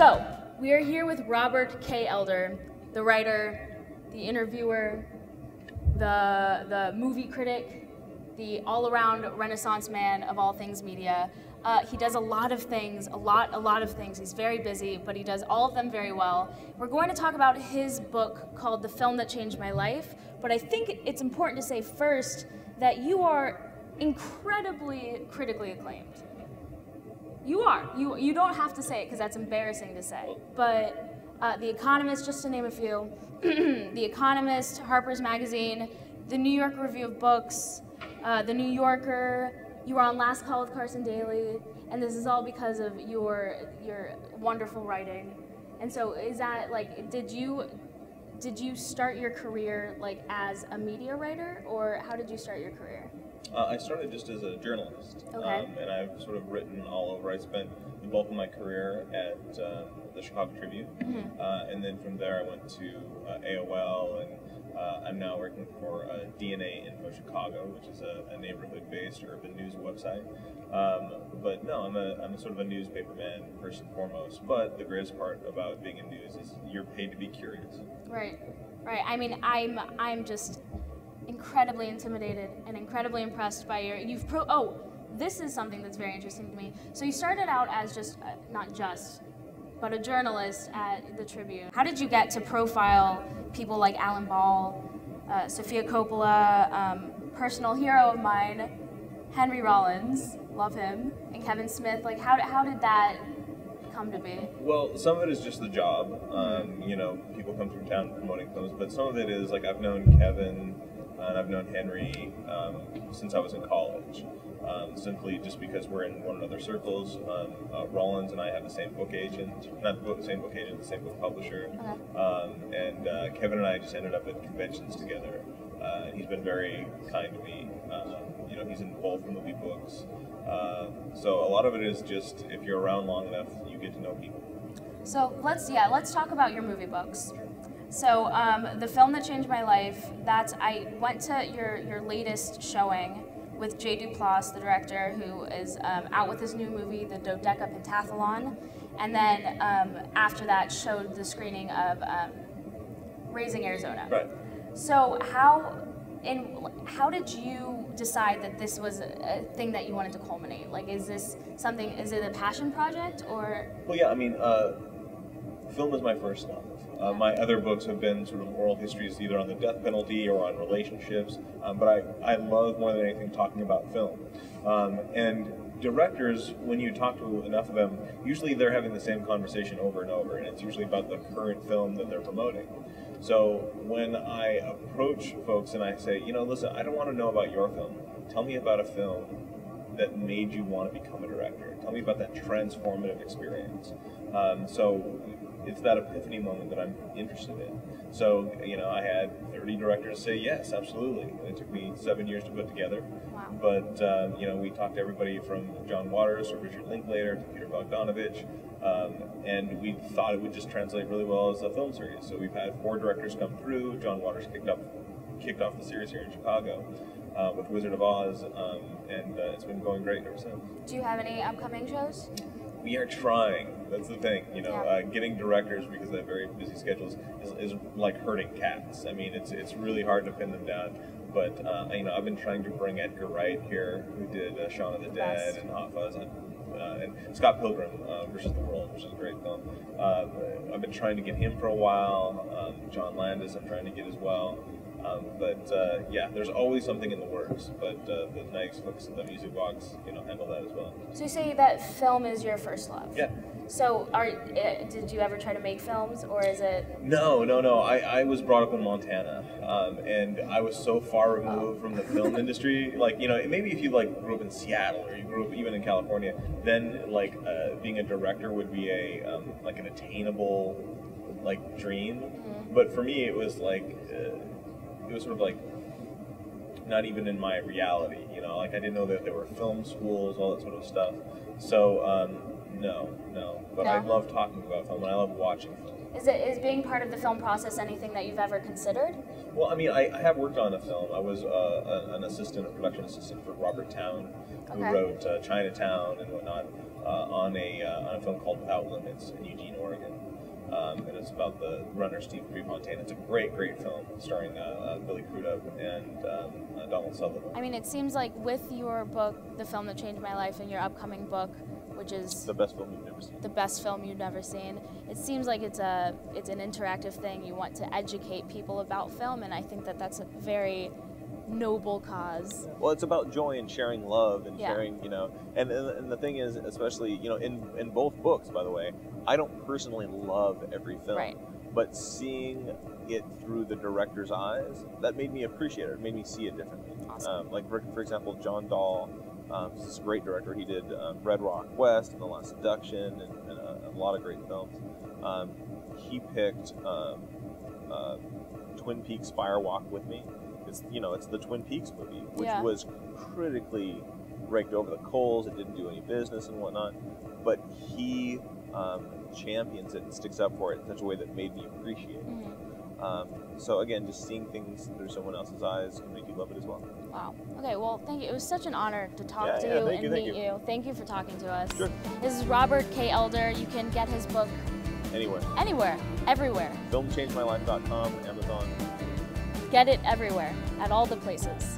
So, we are here with Robert K. Elder, the writer, the interviewer, the movie critic, the all-around Renaissance man of all things media. He does a lot of things, a lot of things. He's very busy, but he does all of them very well. We're going to talk about his book called The Film That Changed My Life, but I think it's important to say first that you are incredibly critically acclaimed. You are. You don't have to say it because that's embarrassing to say. But The Economist, just to name a few, The Economist, Harper's Magazine, the New York Review of Books, the New Yorker, you were on Last Call with Carson Daly, and this is all because of your wonderful writing. And so is that like, did you start your career like as a media writer, or how did you start your career? I started just as a journalist, okay. And I've sort of written all over. I spent the bulk of my career at the Chicago Tribune, and then from there I went to AOL, and I'm now working for DNA Info Chicago, which is a neighborhood-based urban news website. But no, I'm a sort of a newspaperman first and foremost. But the greatest part about being in news is you're paid to be curious. Right, right. I mean, I'm just incredibly intimidated and incredibly impressed by your, this is something that's very interesting to me. So you started out as just, but a journalist at the Tribune. How did you get to profile people like Alan Ball, Sofia Coppola, personal hero of mine, Henry Rollins, love him, and Kevin Smith? Like, how did that come to be? Well, some of it is just the job. You know, people come through town promoting films, but some of it is like I've known Kevin and I've known Henry since I was in college. Simply just because we're in one another's circles. Rollins and I have the same book agent, not the same book agent, the same book publisher. And Kevin and I just ended up at conventions together. And he's been very kind to me. You know, he's in both movie books. So a lot of it is just, if you're around long enough, you get to know people. So let's talk about your movie books. So The Film That Changed My Life, I went to your latest showing with Jay Duplass, the director, who is out with his new movie, The Dodeca Pentathlon, and then after that showed the screening of Raising Arizona. Right. So how did you decide that this was a thing that you wanted to culminate? Like, is it a passion project, or? Well, yeah, I mean, film is my first love. My other books have been sort of oral histories either on the death penalty or on relationships, but I love more than anything talking about film. And directors, when you talk to enough of them, usually they're having the same conversation over and over, and it's usually about the current film that they're promoting. So when I approach folks and I say, you know, listen, I don't want to know about your film. Tell me about a film that made you want to become a director. Tell me about that transformative experience. So it's that epiphany moment that I'm interested in. So, you know, I had 30 directors say yes, absolutely. It took me 7 years to put together. Wow. But, you know, we talked to everybody from John Waters to Richard Linklater to Peter Bogdanovich, and we thought it would just translate really well as a film series. So we've had 4 directors come through. John Waters kicked off the series here in Chicago with Wizard of Oz, and it's been going great ever since. Do you have any upcoming shows? We are trying. That's the thing, you know. Yeah. Getting directors because they have very busy schedules is like herding cats. I mean, it's really hard to pin them down. But you know, I've been trying to bring Edgar Wright here, who did Shaun of the Dead and Hot Fuzz, and Scott Pilgrim versus the World, which is a great film. I've been trying to get him for a while. John Landis, I'm trying to get as well. Yeah, there's always something in the works, but the nice folks in the music box, you know, handle that as well. So you say that film is your first love? Yeah. So did you ever try to make films, or is it? No. I was brought up in Montana, and I was so far removed from the film industry. Like, you know, maybe if you like grew up in Seattle or you grew up even in California, then like being a director would be a like an attainable like dream. But for me, it was like. It was sort of like not even in my reality, you know, like I didn't know that there were film schools, all that sort of stuff. So, no. But I love talking about film and I love watching film. Is being part of the film process anything that you've ever considered? Well, I mean, I have worked on a film. I was an assistant, a production assistant for Robert Towne, who wrote Chinatown and whatnot, on a film called Without Limits in Eugene, Oregon. And it's about the runner Steve Prefontaine. It's a great film starring Billy Crudup and Donald Sutherland. I mean, it seems like with your book, The Film That Changed My Life, and your upcoming book, which is the best film you've never seen. The best film you've never seen. It seems like it's an interactive thing. You want to educate people about film, and I think that that's a very noble cause. Well, it's about joy and sharing love and sharing, you know, and the thing is, especially, you know, in both books, by the way, I don't personally love every film, right, but seeing it through the director's eyes, that made me appreciate it. It made me see it differently. Awesome. Like for example, John Dahl, this great director. He did Red Rock West and The Last Seduction and a lot of great films. He picked Twin Peaks Fire Walk with Me. It's, you know, it's the Twin Peaks movie, which was critically raked over the coals. It didn't do any business and whatnot, but he champions it and sticks up for it in such a way that made me appreciate it. So again, just seeing things through someone else's eyes can make you love it as well. Wow. Okay, well, thank you. It was such an honor to talk to you and meet you. Thank you for talking to us. Sure. This is Robert K. Elder. You can get his book anywhere. Anywhere. Everywhere. FilmChangeMyLife.com, Amazon. Get it everywhere, at all the places.